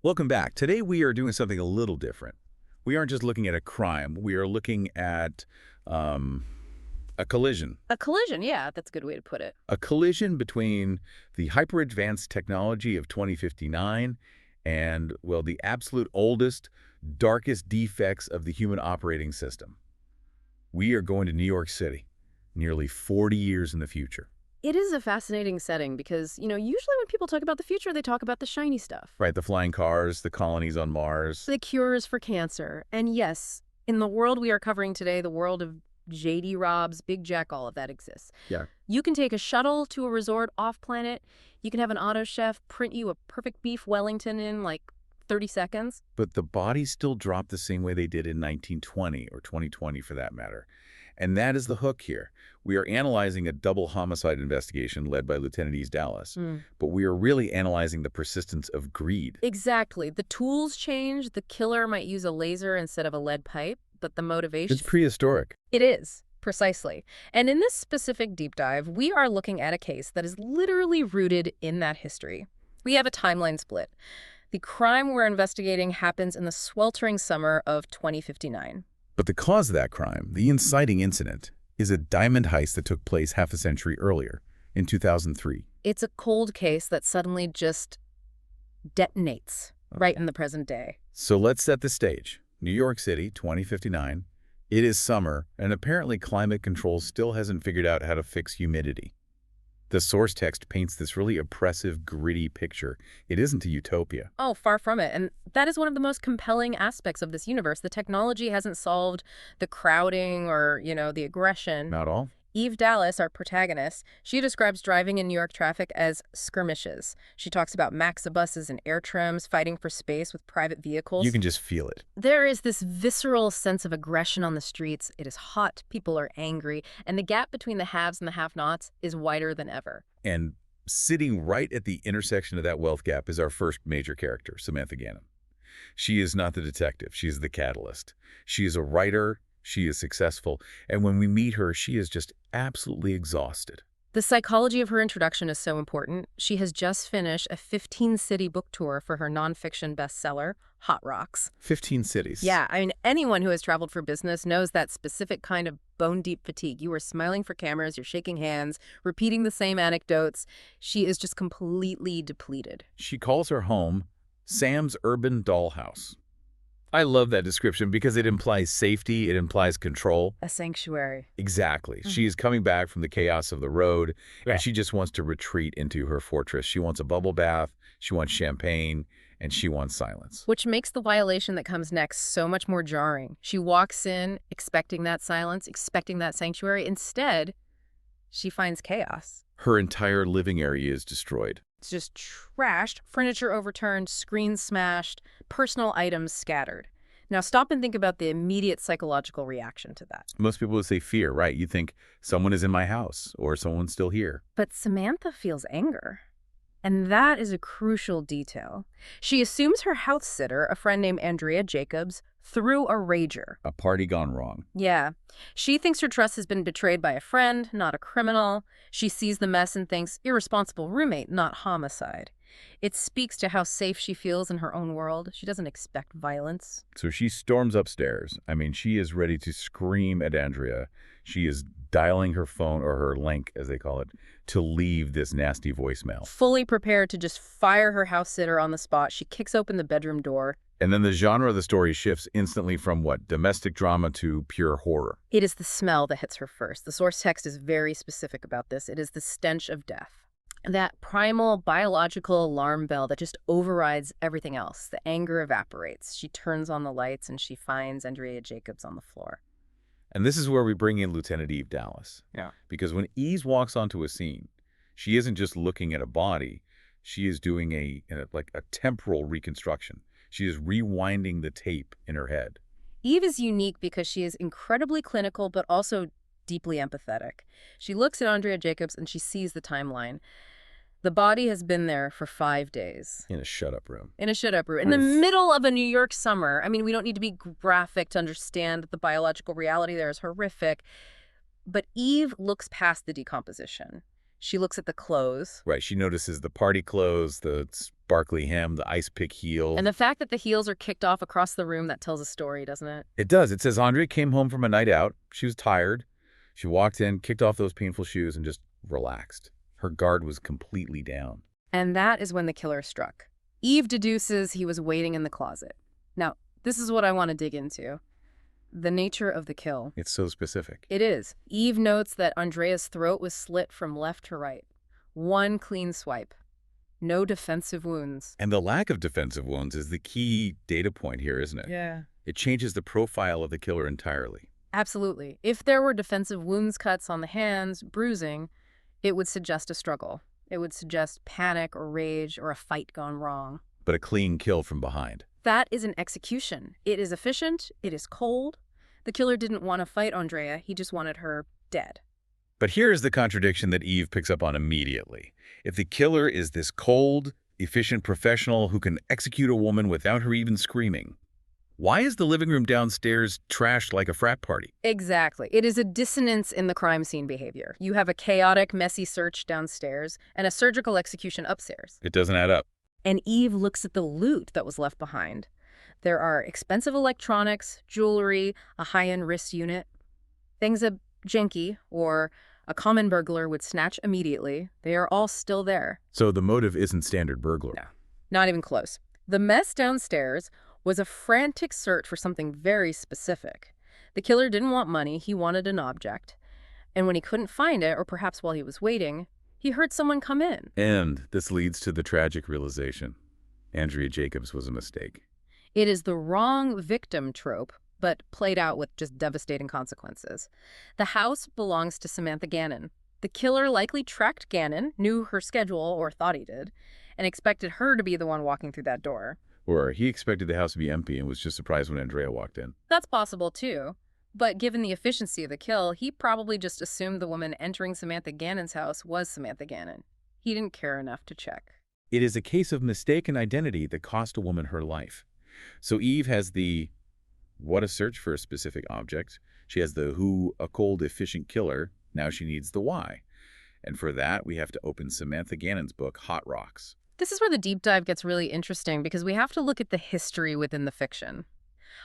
Welcome back. Today we are doing something a little different. We aren't just looking at a crime. We are looking at a collision. A collision, yeah, that's a good way to put it. A collision between the hyper-advanced technology of 2059 and, well, the absolute oldest, darkest defects of the human operating system. We are going to New York City, nearly 40 years in the future. It is a fascinating setting because, usually when people talk about the future, they talk about the shiny stuff. Right, the flying cars, the colonies on Mars. The cures for cancer. And yes, in the world we are covering today, the world of J.D. Robs, Big Jack, all of that exists. Yeah. You can take a shuttle to a resort off-planet. You can have an auto chef print you a perfect beef Wellington in like 30 seconds. But the bodies still drop the same way they did in 1920 or 2020 for that matter. And that is the hook here. We are analyzing a double homicide investigation led by Lieutenant East Dallas, but we are really analyzing the persistence of greed. Exactly. The tools change. The killer might use a laser instead of a lead pipe, but the motivation... It's prehistoric. It is, precisely. And in this specific deep dive, we are looking at a case that is literally rooted in that history. We have a timeline split. The crime we're investigating happens in the sweltering summer of 2059. But the cause of that crime, the inciting incident, is a diamond heist that took place half a century earlier, in 2003. It's a cold case that suddenly just detonates right in the present day. So let's set the stage. New York City, 2059. It is summer, and apparently climate control still hasn't figured out how to fix humidity. The source text paints this really oppressive, gritty picture. It isn't a utopia. Oh, far from it. And that is one of the most compelling aspects of this universe. The technology hasn't solved the crowding or, the aggression. Not all. Eve Dallas, our protagonist, she describes driving in New York traffic as skirmishes. She talks about Maxibuses and air trams fighting for space with private vehicles. You can just feel it. There is this visceral sense of aggression on the streets. It is hot, people are angry, and the gap between the haves and the have-nots is wider than ever. And sitting right at the intersection of that wealth gap is our first major character, Samantha Gannon. She is not the detective. She is the catalyst. She is a writer. She is successful, and when we meet her, she is just absolutely exhausted. The psychology of her introduction is so important. She has just finished a 15-city book tour for her nonfiction bestseller, Hot Rocks. 15 cities. Yeah, anyone who has traveled for business knows that specific kind of bone-deep fatigue. You are smiling for cameras, you're shaking hands, repeating the same anecdotes. She is just completely depleted. She calls her home Sam's Urban Dollhouse. I love that description because it implies safety, it implies control. A sanctuary. Exactly. She is coming back from the chaos of the road, and she just wants to retreat into her fortress. She wants a bubble bath, she wants champagne, and she wants silence. Which makes the violation that comes next so much more jarring. She walks in expecting that silence, expecting that sanctuary. Instead, she finds chaos. Her entire living area is destroyed. It's just trashed, furniture overturned, screens smashed, personal items scattered. Now stop and think about the immediate psychological reaction to that. Most people would say fear, right? You think someone is in my house or someone's still here. But Samantha feels anger. And that is a crucial detail. She assumes her house sitter, a friend named Andrea Jacobs, threw a rager. A party gone wrong. Yeah. She thinks her trust has been betrayed by a friend, not a criminal. She sees the mess and thinks irresponsible roommate, not homicide. It speaks to how safe she feels in her own world. She doesn't expect violence. So she storms upstairs. She is ready to scream at Andrea. She is dialing her phone, or her link, as they call it, to leave this nasty voicemail. Fully prepared to just fire her house sitter on the spot, she kicks open the bedroom door. And then the genre of the story shifts instantly from what? Domestic drama to pure horror. It is the smell that hits her first. The source text is very specific about this. It is the stench of death. That primal biological alarm bell that just overrides everything else. The anger evaporates. She turns on the lights and she finds Andrea Jacobs on the floor. And this is where we bring in Lieutenant Eve Dallas. Yeah. Because when Eve walks onto a scene, she isn't just looking at a body. She is doing a temporal reconstruction. She is rewinding the tape in her head. Eve is unique because she is incredibly clinical, but also deeply empathetic. She looks at Andrea Jacobs and she sees the timeline. The body has been there for 5 days. In a shut-up room. In a shut-up room. In the middle of a New York summer. We don't need to be graphic to understand that the biological reality there is horrific. But Eve looks past the decomposition. She looks at the clothes. Right. She notices the party clothes, the sparkly hem, the ice pick heel. And the fact that the heels are kicked off across the room, that tells a story, doesn't it? It does. It says Andrea came home from a night out. She was tired. She walked in, kicked off those painful shoes, and just relaxed. Her guard was completely down. And that is when the killer struck. Eve deduces he was waiting in the closet. Now, this is what I want to dig into. The nature of the kill. It's so specific. It is. Eve notes that Andrea's throat was slit from left to right. One clean swipe. No defensive wounds. And the lack of defensive wounds is the key data point here, isn't it? Yeah. It changes the profile of the killer entirely. Absolutely. If there were defensive wounds, cuts on the hands, bruising, it would suggest a struggle. It would suggest panic or rage or a fight gone wrong. But a clean kill from behind. That is an execution. It is efficient. It is cold. The killer didn't want to fight Andrea. He just wanted her dead. But here's the contradiction that Eve picks up on immediately. If the killer is this cold, efficient professional who can execute a woman without her even screaming, why is the living room downstairs trashed like a frat party? Exactly. It is a dissonance in the crime scene behavior. You have a chaotic, messy search downstairs and a surgical execution upstairs. It doesn't add up. And Eve looks at the loot that was left behind. There are expensive electronics, jewelry, a high-end wrist unit. Things a jinky or a common burglar would snatch immediately. They are all still there. So the motive isn't standard burglar. No, not even close. The mess downstairs was a frantic search for something very specific. The killer didn't want money, he wanted an object. And when he couldn't find it, or perhaps while he was waiting, he heard someone come in. And this leads to the tragic realization. Andrea Jacobs was a mistake. It is the wrong victim trope, but played out with just devastating consequences. The house belongs to Samantha Gannon. The killer likely tracked Gannon, knew her schedule, or thought he did, and expected her to be the one walking through that door. Or he expected the house to be empty and was just surprised when Andrea walked in. That's possible, too. But given the efficiency of the kill, he probably just assumed the woman entering Samantha Gannon's house was Samantha Gannon. He didn't care enough to check. It is a case of mistaken identity that cost a woman her life. So Eve has the what a search for a specific object. She has the who, a cold, efficient killer. Now she needs the why. And for that, we have to open Samantha Gannon's book, Hot Rocks. This is where the deep dive gets really interesting because we have to look at the history within the fiction.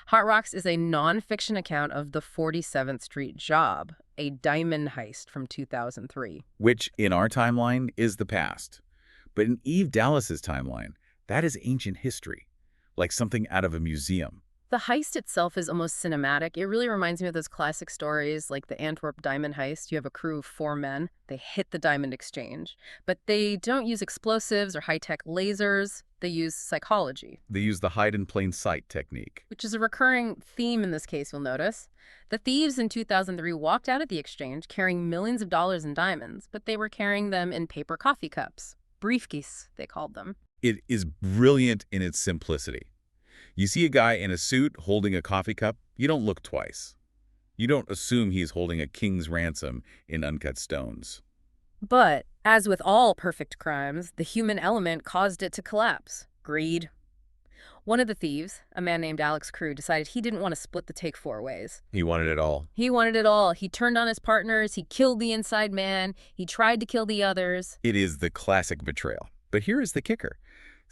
Hot Rocks is a non-fiction account of the 47th Street Job, a diamond heist from 2003. Which, in our timeline, is the past. But in Eve Dallas's timeline, that is ancient history, like something out of a museum. The heist itself is almost cinematic. It really reminds me of those classic stories like the Antwerp diamond heist. You have a crew of 4 men. They hit the diamond exchange. But they don't use explosives or high-tech lasers. They use psychology. They use the hide-in-plain-sight technique. Which is a recurring theme in this case, you'll notice. The thieves in 2003 walked out of the exchange carrying millions of dollars in diamonds, but they were carrying them in paper coffee cups. Briefcase, they called them. It is brilliant in its simplicity. You see a guy in a suit holding a coffee cup, you don't look twice. You don't assume he's holding a king's ransom in uncut stones. But, as with all perfect crimes, the human element caused it to collapse. Greed. One of the thieves, a man named Alex Crew, decided he didn't want to split the take 4 ways. He wanted it all. He wanted it all. He turned on his partners, he killed the inside man, he tried to kill the others. It is the classic betrayal. But here is the kicker.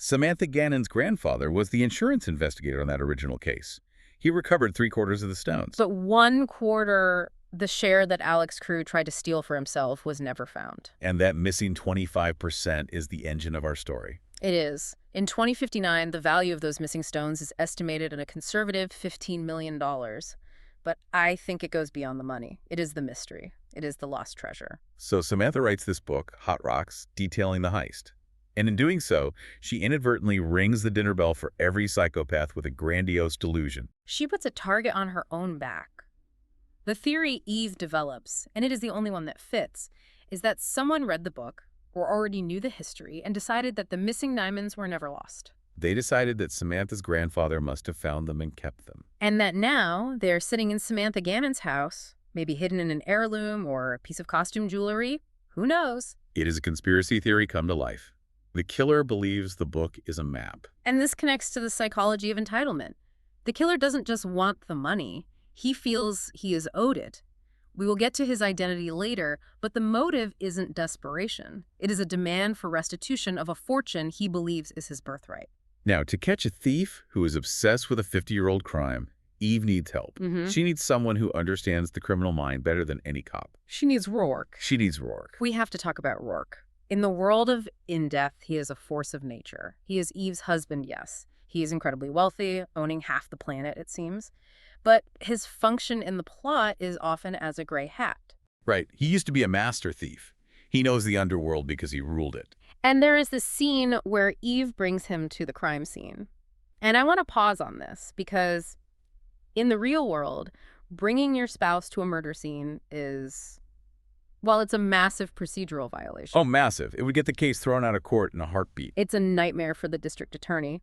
Samantha Gannon's grandfather was the insurance investigator on that original case. He recovered 3/4 of the stones. But 1/4, the share that Alex Crew tried to steal for himself, was never found. And that missing 25% is the engine of our story. It is. In 2059, the value of those missing stones is estimated at a conservative $15 million. But I think it goes beyond the money. It is the mystery. It is the lost treasure. So Samantha writes this book, Hot Rocks, detailing the heist. And in doing so, she inadvertently rings the dinner bell for every psychopath with a grandiose delusion. She puts a target on her own back. The theory Eve develops, and it is the only one that fits, is that someone read the book or already knew the history and decided that the missing diamonds were never lost. They decided that Samantha's grandfather must have found them and kept them. And that now they're sitting in Samantha Gannon's house, maybe hidden in an heirloom or a piece of costume jewelry. Who knows? It is a conspiracy theory come to life. The killer believes the book is a map. And this connects to the psychology of entitlement. The killer doesn't just want the money. He feels he is owed it. We will get to his identity later, but the motive isn't desperation. It is a demand for restitution of a fortune he believes is his birthright. Now, to catch a thief who is obsessed with a 50-year-old crime, Eve needs help. She needs someone who understands the criminal mind better than any cop. She needs Rourke. She needs Rourke. We have to talk about Rourke. In the world of In-Death, he is a force of nature. He is Eve's husband, yes. He is incredibly wealthy, owning half the planet, it seems. But his function in the plot is often as a gray hat. Right. He used to be a master thief. He knows the underworld because he ruled it. And there is this scene where Eve brings him to the crime scene. And I want to pause on this because in the real world, bringing your spouse to a murder scene is, well, it's a massive procedural violation. Oh, massive. It would get the case thrown out of court in a heartbeat. It's a nightmare for the district attorney.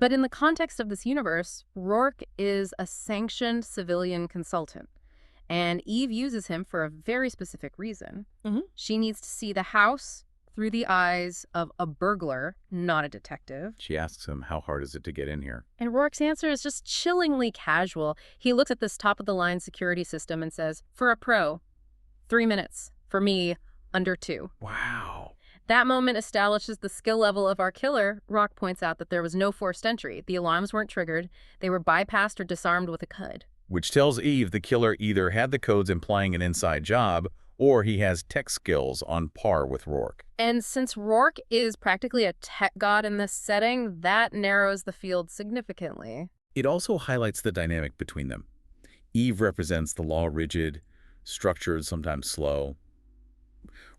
But in the context of this universe, Rourke is a sanctioned civilian consultant. And Eve uses him for a very specific reason. She needs to see the house through the eyes of a burglar, not a detective. She asks him, how hard is it to get in here? And Rourke's answer is just chillingly casual. He looks at this top-of-the-line security system and says, for a pro, 3 minutes. For me, under 2. Wow. That moment establishes the skill level of our killer. Rourke points out that there was no forced entry. The alarms weren't triggered. They were bypassed or disarmed with a code. Which tells Eve the killer either had the codes implying an inside job, or he has tech skills on par with Rourke. And since Rourke is practically a tech god in this setting, that narrows the field significantly. It also highlights the dynamic between them. Eve represents the law-rigid, structured, sometimes slow.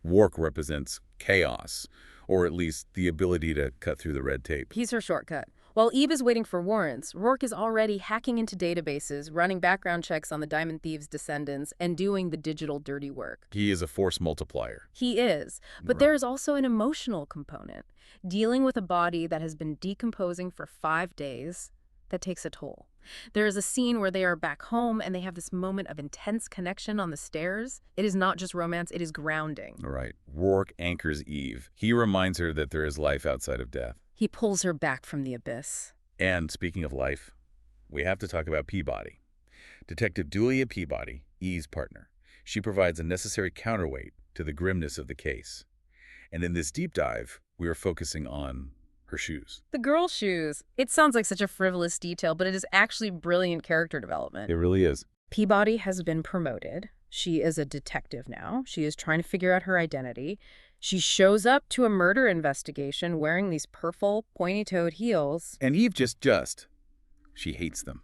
Rourke represents chaos, or at least the ability to cut through the red tape. He's her shortcut. While Eve is waiting for warrants, Rourke is already hacking into databases, running background checks on the Diamond Thieves' descendants, and doing the digital dirty work. He is a force multiplier. He is. But there is also an emotional component. Dealing with a body that has been decomposing for 5 days, that takes a toll. There is a scene where they are back home and they have this moment of intense connection on the stairs. It is not just romance, it is grounding. Right. Rourke anchors Eve. He reminds her that there is life outside of death. He pulls her back from the abyss. And speaking of life, we have to talk about Peabody. Detective Julia Peabody, Eve's partner. She provides a necessary counterweight to the grimness of the case. And in this deep dive, we are focusing on her shoes. The girl's shoes. It sounds like such a frivolous detail, but it is actually brilliant character development. It really is. Peabody has been promoted. She is a detective now. She is trying to figure out her identity. She shows up to a murder investigation wearing these purple, pointy-toed heels. And Eve she hates them.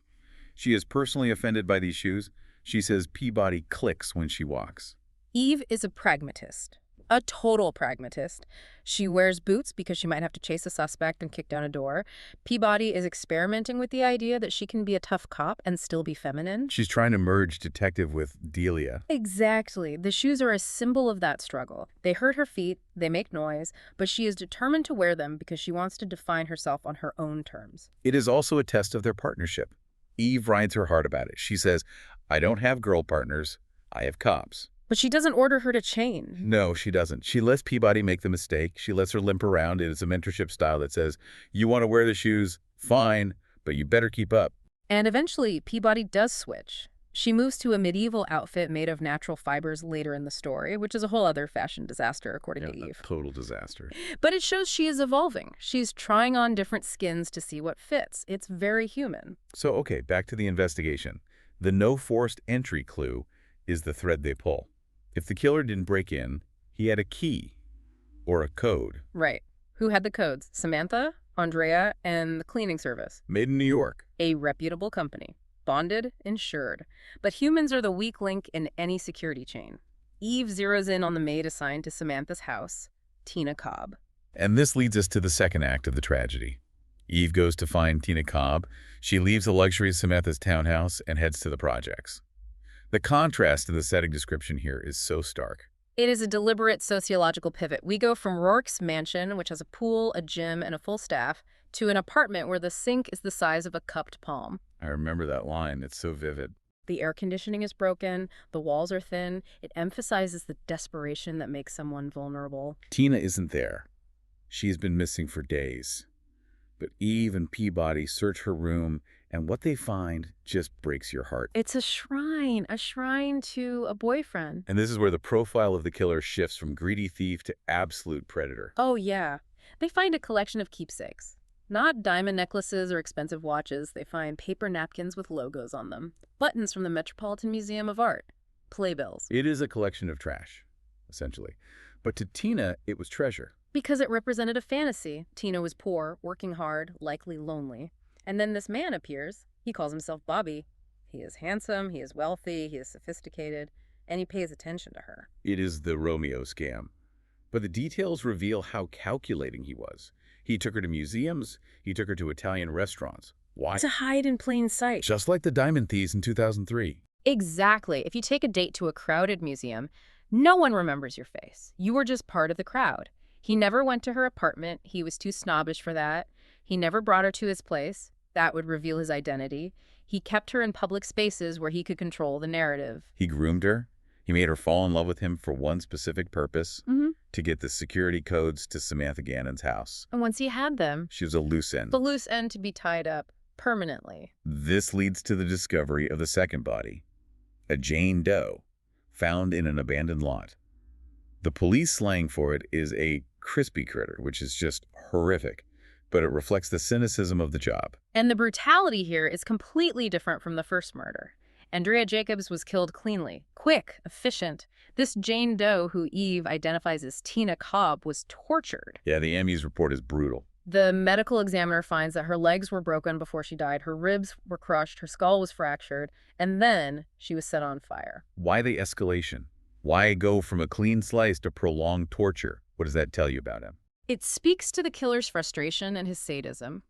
She is personally offended by these shoes. She says Peabody clicks when she walks. Eve is a pragmatist. A total pragmatist. She wears boots because she might have to chase a suspect and kick down a door. Peabody is experimenting with the idea that she can be a tough cop and still be feminine. She's trying to merge detective with Delia. Exactly. The shoes are a symbol of that struggle. They hurt her feet, they make noise, but she is determined to wear them because she wants to define herself on her own terms. It is also a test of their partnership. Eve rides her heart about it. She says, I don't have girl partners, I have cops. But she doesn't order her to change. No, she doesn't. She lets Peabody make the mistake. She lets her limp around. It is a mentorship style that says, you want to wear the shoes, fine, but you better keep up. And eventually, Peabody does switch. She moves to a medieval outfit made of natural fibers later in the story, which is a whole other fashion disaster, according to Eve. Total disaster. But it shows she is evolving. She's trying on different skins to see what fits. It's very human. So, okay, back to the investigation. The no forced entry clue is the thread they pull. If the killer didn't break in, he had a key or a code. Right. Who had the codes? Samantha, Andrea, and the cleaning service. Made in New York. A reputable company. Bonded, insured. But humans are the weak link in any security chain. Eve zeroes in on the maid assigned to Samantha's house, Tina Cobb. And this leads us to the second act of the tragedy. Eve goes to find Tina Cobb. She leaves the luxury of Samantha's townhouse and heads to the projects. The contrast in the setting description here is so stark. It is a deliberate sociological pivot. We go from Rourke's mansion, which has a pool, a gym, and a full staff, to an apartment where the sink is the size of a cupped palm. I remember that line. It's so vivid. The air conditioning is broken. The walls are thin. It emphasizes the desperation that makes someone vulnerable. Tina isn't there. She's been missing for days. But Eve and Peabody search her room, and what they find just breaks your heart. It's a shrine to a boyfriend. And this is where the profile of the killer shifts from greedy thief to absolute predator. Oh, yeah. They find a collection of keepsakes. Not diamond necklaces or expensive watches. They find paper napkins with logos on them, buttons from the Metropolitan Museum of Art, playbills. It is a collection of trash, essentially. But to Tina, it was treasure. Because it represented a fantasy. Tina was poor, working hard, likely lonely. And then this man appears. He calls himself Bobby. He is handsome, he is wealthy, he is sophisticated, and he pays attention to her. It is the Romeo scam. But the details reveal how calculating he was. He took her to museums, he took her to Italian restaurants. Why? To hide in plain sight. Just like the diamond thieves in 2003. Exactly. If you take a date to a crowded museum, no one remembers your face. You were just part of the crowd. He never went to her apartment. He was too snobbish for that. He never brought her to his place. That would reveal his identity. He kept her in public spaces where he could control the narrative. He groomed her. He made her fall in love with him for one specific purpose, to get the security codes to Samantha Gannon's house. And once he had them, She was a loose end. the loose end to be tied up permanently. This leads to the discovery of the second body, a Jane Doe, found in an abandoned lot. The police slang for it is a crispy critter, which is just horrific, but it reflects the cynicism of the job. And the brutality here is completely different from the first murder. Andrea Jacobs was killed cleanly, quick, efficient. This Jane Doe, who Eve identifies as Tina Cobb, was tortured. Yeah, the ME's report is brutal. The medical examiner finds that her legs were broken before she died, her ribs were crushed, her skull was fractured, and then she was set on fire. Why the escalation? Why go from a clean slice to prolonged torture? What does that tell you about him? It speaks to the killer's frustration and his sadism.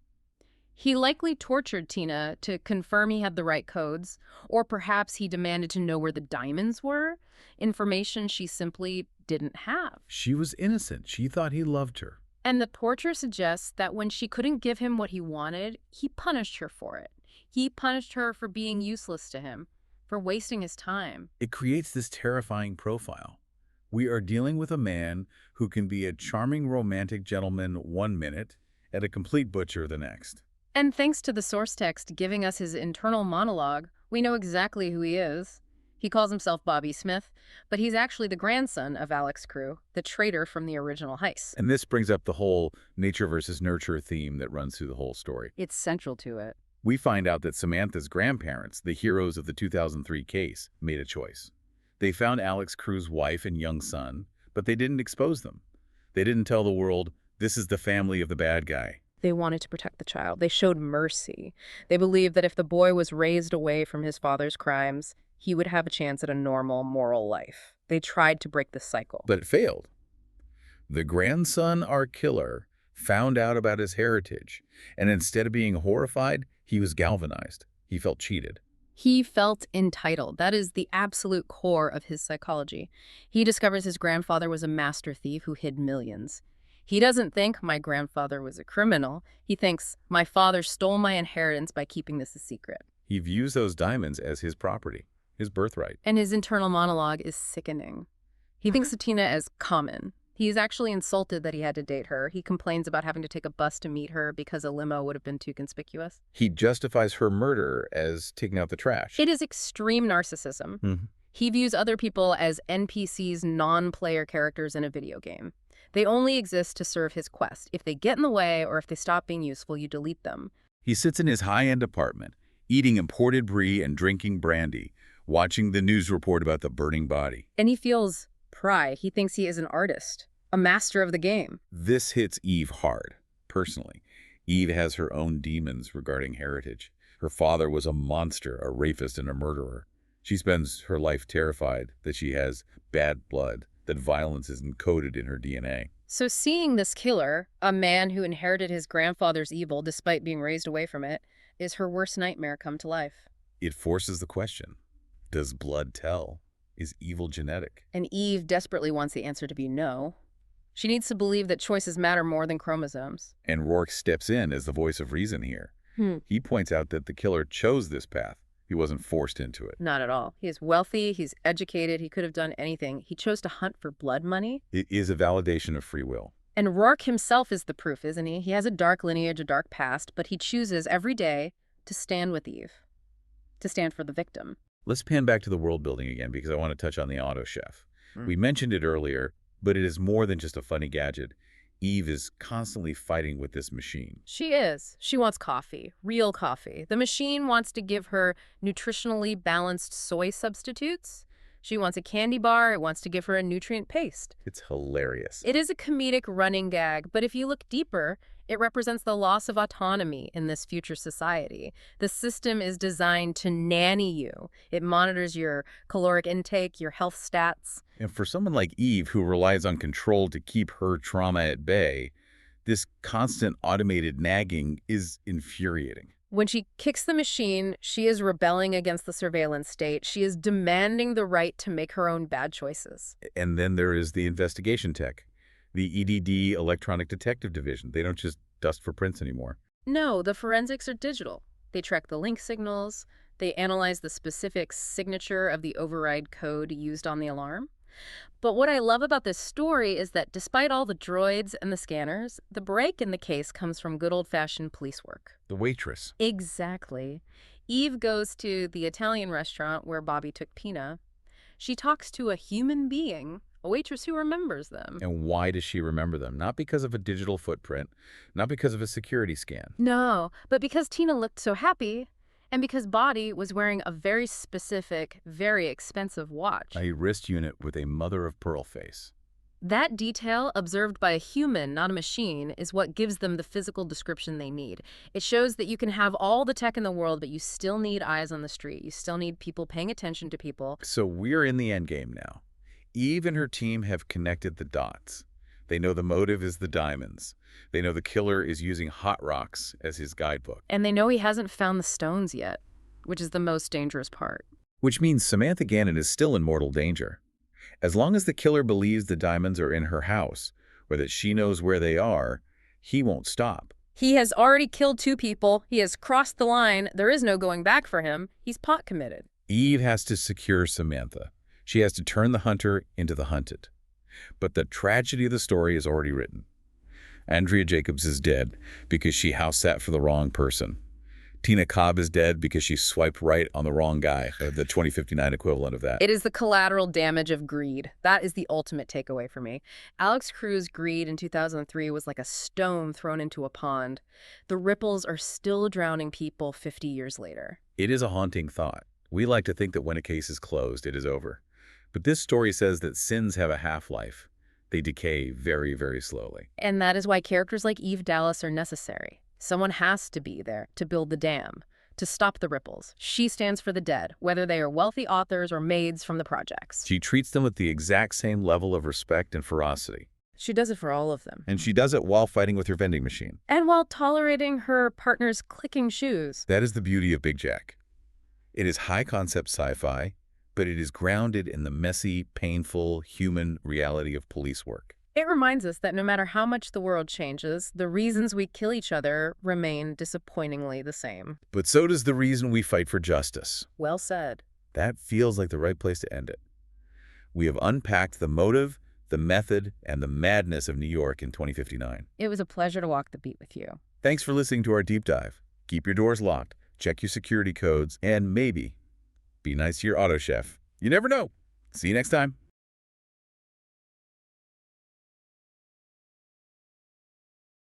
He likely tortured Tina to confirm he had the right codes, or perhaps he demanded to know where the diamonds were, information she simply didn't have. She was innocent. She thought he loved her. And the torture suggests that when she couldn't give him what he wanted, he punished her for it. He punished her for being useless to him, for wasting his time. It creates this terrifying profile. We are dealing with a man who can be a charming romantic gentleman one minute and a complete butcher the next. And thanks to the source text giving us his internal monologue, we know exactly who he is. He calls himself Bobby Smith, but he's actually the grandson of Alex Crew, the traitor from the original Heist. And this brings up the whole nature versus nurture theme that runs through the whole story. It's central to it. We find out that Samantha's grandparents, the heroes of the 2003 case, made a choice. They found Alex Crew's wife and young son, but they didn't expose them. They didn't tell the world, this is the family of the bad guy. They wanted to protect the child. They showed mercy. They believed that if the boy was raised away from his father's crimes, he would have a chance at a normal, moral life. They tried to break the cycle. But it failed. The grandson, our killer, found out about his heritage, and instead of being horrified, he was galvanized. He felt cheated. He felt entitled. That is the absolute core of his psychology. He discovers his grandfather was a master thief who hid millions. He doesn't think my grandfather was a criminal. He thinks my father stole my inheritance by keeping this a secret. He views those diamonds as his property, his birthright. And his internal monologue is sickening. He thinks of Tina as common. He is actually insulted that he had to date her. He complains about having to take a bus to meet her because a limo would have been too conspicuous. He justifies her murder as taking out the trash. It is extreme narcissism. He views other people as NPCs, non-player characters in a video game. They only exist to serve his quest. If they get in the way or if they stop being useful, you delete them. He sits in his high-end apartment, eating imported brie and drinking brandy, watching the news report about the burning body. And he feels pride. He thinks he is an artist, a master of the game. This hits Eve hard, personally. Eve has her own demons regarding heritage. Her father was a monster, a rapist, and a murderer. She spends her life terrified that she has bad blood, that violence is encoded in her DNA. So seeing this killer, a man who inherited his grandfather's evil despite being raised away from it, is her worst nightmare come to life. It forces the question, does blood tell? Is evil genetic? And Eve desperately wants the answer to be no. She needs to believe that choices matter more than chromosomes. And Rourke steps in as the voice of reason here. He points out that the killer chose this path. He wasn't forced into it. Not at all. He is wealthy, he's educated, he could have done anything. He chose to hunt for blood money. It is a validation of free will. And Rourke himself is the proof, isn't he? He has a dark lineage, a dark past, but he chooses every day to stand with Eve, to stand for the victim. Let's pan back to the world building again because I want to touch on the auto chef. We mentioned it earlier, but it is more than just a funny gadget. Eve is constantly fighting with this machine. She is. She wants coffee, real coffee. The machine wants to give her nutritionally balanced soy substitutes. She wants a candy bar. It wants to give her a nutrient paste. It's hilarious. It is a comedic running gag, but if you look deeper, it represents the loss of autonomy in this future society. The system is designed to nanny you. It monitors your caloric intake, your health stats. And for someone like Eve, who relies on control to keep her trauma at bay, this constant automated nagging is infuriating. When she kicks the machine, she is rebelling against the surveillance state. She is demanding the right to make her own bad choices. And then there is the investigation tech, the EDD, Electronic Detective Division. They don't just dust for prints anymore. No, the forensics are digital. They track the link signals. They analyze the specific signature of the override code used on the alarm. But what I love about this story is that despite all the droids and the scanners, the break in the case comes from good old-fashioned police work. The waitress. Exactly. Eve goes to the Italian restaurant where Bobby took Pina. She talks to a human being, a waitress who remembers them. And why does she remember them? Not because of a digital footprint, not because of a security scan. No, but because Tina looked so happy, and because Bobby was wearing a very specific, very expensive watch. A wrist unit with a mother-of-pearl face. That detail, observed by a human, not a machine, is what gives them the physical description they need. It shows that you can have all the tech in the world, but you still need eyes on the street. You still need people paying attention to people. So we're in the end game now. Eve and her team have connected the dots. They know the motive is the diamonds. They know the killer is using hot rocks as his guidebook. And they know he hasn't found the stones yet, which is the most dangerous part. Which means Samantha Gannon is still in mortal danger. As long as the killer believes the diamonds are in her house, or that she knows where they are, he won't stop. He has already killed 2 people. He has crossed the line. There is no going back for him. He's pot committed. Eve has to secure Samantha. She has to turn the hunter into the hunted. But the tragedy of the story is already written. Andrea Jacobs is dead because she house sat for the wrong person. Tina Cobb is dead because she swiped right on the wrong guy, the 2059 equivalent of that. It is the collateral damage of greed. That is the ultimate takeaway for me. Alex Cruz's greed in 2003 was like a stone thrown into a pond. The ripples are still drowning people 50 years later. It is a haunting thought. We like to think that when a case is closed, it is over. But this story says that sins have a half-life. They decay very, very slowly. And that is why characters like Eve Dallas are necessary. Someone has to be there to build the dam, to stop the ripples. She stands for the dead, whether they are wealthy authors or maids from the projects. She treats them with the exact same level of respect and ferocity. She does it for all of them. And she does it while fighting with her vending machine. And while tolerating her partner's clicking shoes. That is the beauty of Big Jack. It is high-concept sci-fi, but it is grounded in the messy, painful, human reality of police work. It reminds us that no matter how much the world changes, the reasons we kill each other remain disappointingly the same. But so does the reason we fight for justice. Well said. That feels like the right place to end it. We have unpacked the motive, the method, and the madness of New York in 2059. It was a pleasure to walk the beat with you. Thanks for listening to our deep dive. Keep your doors locked, check your security codes, and maybe be nice to your auto chef. You never know. See you next time.